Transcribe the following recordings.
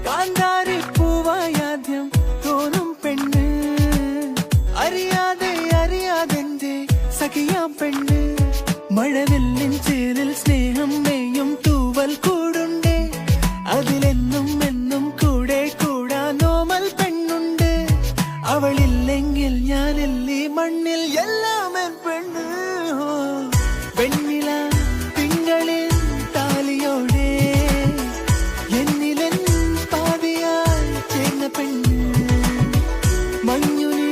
കാന്താരി പൂവായാദ്യം തോന്നും പെണ്ണ്, അറിയാതെ അറിയാതെന്റെ സഖിയാം പെണ്ണ്. മഴവില്ലിൻ ചേരിൽ സ്നേഹം മെയ്യും തൂവൽ കൂടുണ്ട്, അതിലെന്നും എന്നും കൂടെ കൂടാനോമൽ പെണ്ണുണ്ട്. അവളില്ലെങ്കിൽ ഞാനില്ലേ മണ്ണിൽ എല്ലാം എൻ പെണ്ണ്. വെണ്ണില തിങ്കളിൽ താലിയോടെ എന്നിലെൻ പാതിയായി ചേർന്ന പെണ്ണ്, മഞ്ഞുനീ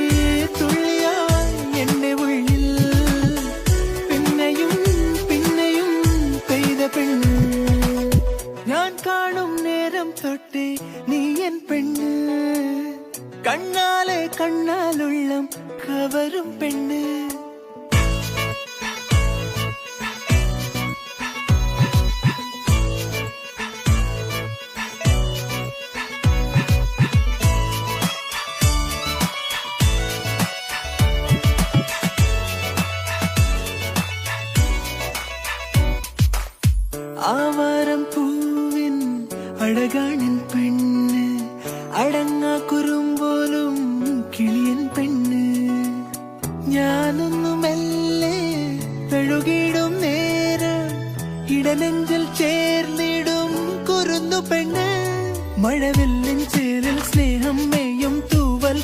തുള്ളിയായി എന്റെ ഉള്ളിൽ പിന്നെയും പിന്നെയും പെയ്ത പെണ്ണ്. ഞാൻ കാണും നേരം തൊട്ടേ നീ എൻ പെണ്ണ്, കണ്ണാലെ കണ്ണാലുള്ളം കവരും പെണ്ണ്. ആവാരം പൂവിൻ അഴകാണിൻ പെണ്ണ്, അടങ്ങാ കുറുമ്പോലും കിളിയൻ പെണ്ണ്. ഞാനൊന്നു മെല്ലെ തഴുകിടും നേരം ഇടനെഞ്ചിൽ ചേർന്നിടും കുറുന്നു പെണ്ണ്. മഴവില്ലിൻ ചേരിൽ സ്നേഹം മെയ്യും തൂവൽ